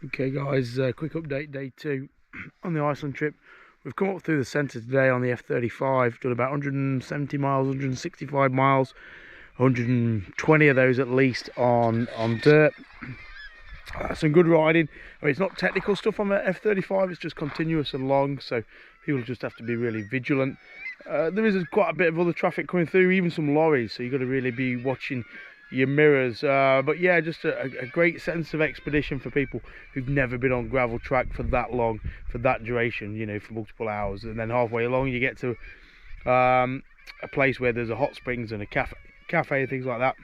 Okay guys, quick update, day 2 on the Iceland trip. We've come up through the centre today on the F35, done about 170 miles, 165 miles, 120 of those at least on dirt. Some good riding. I mean, it's not technical stuff on the F35, it's just continuous and long, so people just have to be really vigilant. There is quite a bit of other traffic coming through, even some lorries, so you've got to really be watching your mirrors. But yeah, just a great sense of expedition for people who've never been on gravel track for that long, for that duration, you know, for multiple hours. And then halfway along you get to a place where there's a hot springs and a cafe and things like that.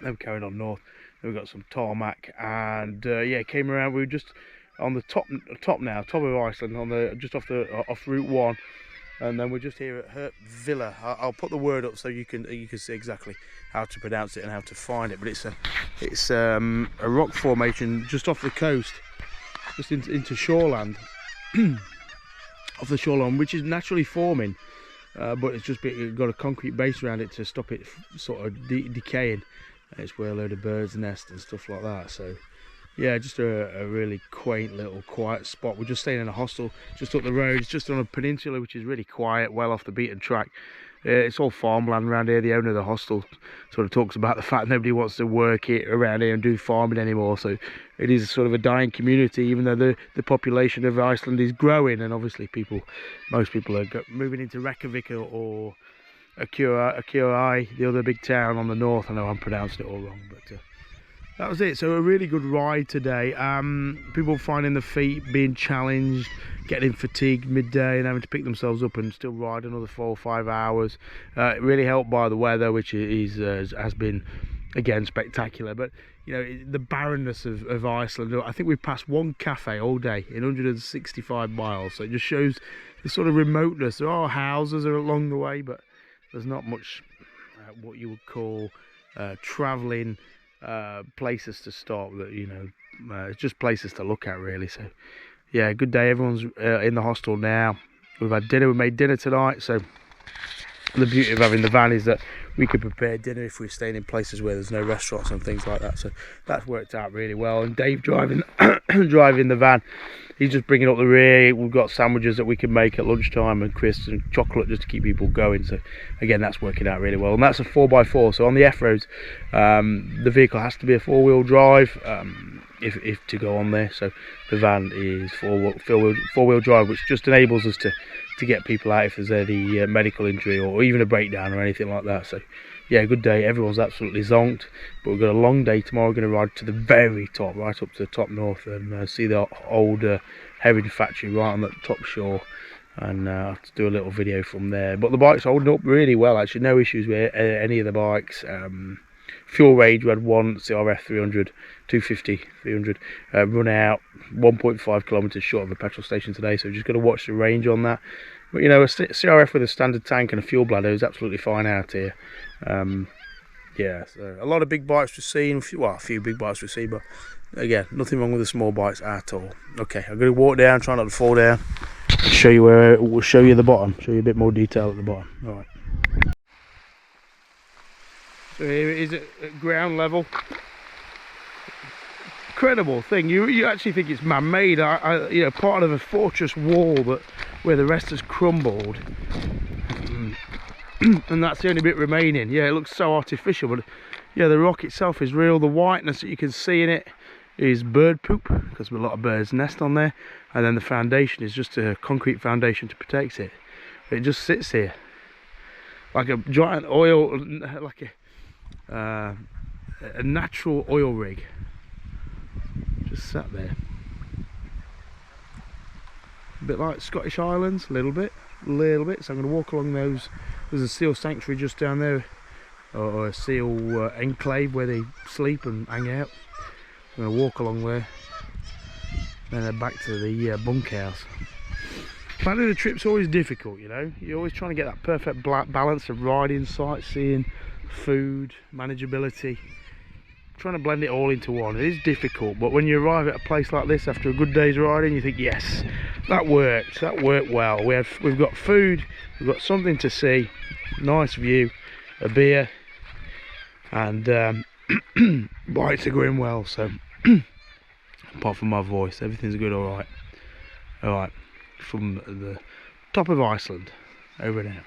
Then we carried on north, then we got some tarmac, and yeah, came around. We were just on the top of Iceland, on the just off Route 1. And then we're just here at Hvítserkur. I'll put the word up so you can see exactly how to pronounce it and how to find it. But it's a rock formation just off the coast, just into shoreland, off the shoreline, which is naturally forming, but it's just got a concrete base around it to stop it sort of decaying. It's where a load of birds nest and stuff like that. So yeah, just a really quaint little quiet spot. We're just staying in a hostel just up the road. It's just on a peninsula which is really quiet, well off the beaten track. It's all farmland around here. The owner of the hostel sort of talks about the fact nobody wants to work it around here and do farming anymore. So it is sort of a dying community, even though the population of Iceland is growing, and obviously most people are moving into Reykjavik or Akureyri, the other big town on the north. I know I'm pronouncing it all wrong, but that was it. So a really good ride today. People finding the feet, being challenged, getting fatigued midday and having to pick themselves up and still ride another 4 or 5 hours. Really helped by the weather, which has been again spectacular. But you know, the barrenness of Iceland. I think we've passed one cafe all day in 165 miles. So it just shows the sort of remoteness. There are houses along the way, but there's not much what you would call travelling places to stop. That, you know, it's just places to look at really. So yeah, good day. Everyone's in the hostel now. We've had dinner. We made dinner tonight. So the beauty of having the van is that we could prepare dinner if we're staying in places where there's no restaurants and things like that. So that's worked out really well. And Dave driving the van, he's just bringing up the rear. We've got sandwiches that we can make at lunchtime and crisps and chocolate just to keep people going. So again, that's working out really well. And that's a 4x4. So on the F roads, the vehicle has to be a 4-wheel drive if to go on there. So the van is four-wheel drive, which just enables us to get people out if there's any medical injury or even a breakdown or anything like that. So yeah, good day. Everyone's absolutely zonked, but we've got a long day tomorrow. We're going to ride to the very top, right up to the top north, and see the old herring factory right on the top shore, and have to do a little video from there. But the bike's holding up really well, actually. No issues with any of the bikes. Fuel range, we had one CRF 300, 250, 300, run out 1.5 kilometres short of a petrol station today, so we're just going to watch the range on that. But you know, a CRF with a standard tank and a fuel bladder is absolutely fine out here. Yeah, so a lot of big bikes we've seen, well, a few big bikes we've seen, but again, nothing wrong with the small bikes at all. Okay, I'm going to walk down, try not to fall down, and show you where we'll show you the bottom, show you a bit more detail at the bottom. All right. So here it is at ground level. Incredible thing. You actually think it's man-made. You know, part of a fortress wall where the rest has crumbled, and that's the only bit remaining. Yeah, it looks so artificial, but yeah, the rock itself is real. The whiteness that you can see in it is bird poop, because a lot of birds nest on there, and then the foundation is just a concrete foundation to protect it. It just sits here like a giant oil, like a natural oil rig, just sat there, a bit like Scottish Islands, a little bit. So I'm going to walk along those. There's a seal sanctuary just down there, or a seal enclave where they sleep and hang out. I'm going to walk along there, then head back to the bunkhouse. Planning a trip's always difficult, you know. You're always trying to get that perfect balance of riding, sightseeing, food, manageability, trying to blend it all into one. It is difficult, but when you arrive at a place like this after a good day's riding, you think, yes, that worked well. We've got food, we've got something to see, nice view, a beer, and bikes are going well. So apart from my voice. Everything's good, alright. Alright, from the top of Iceland, over and out.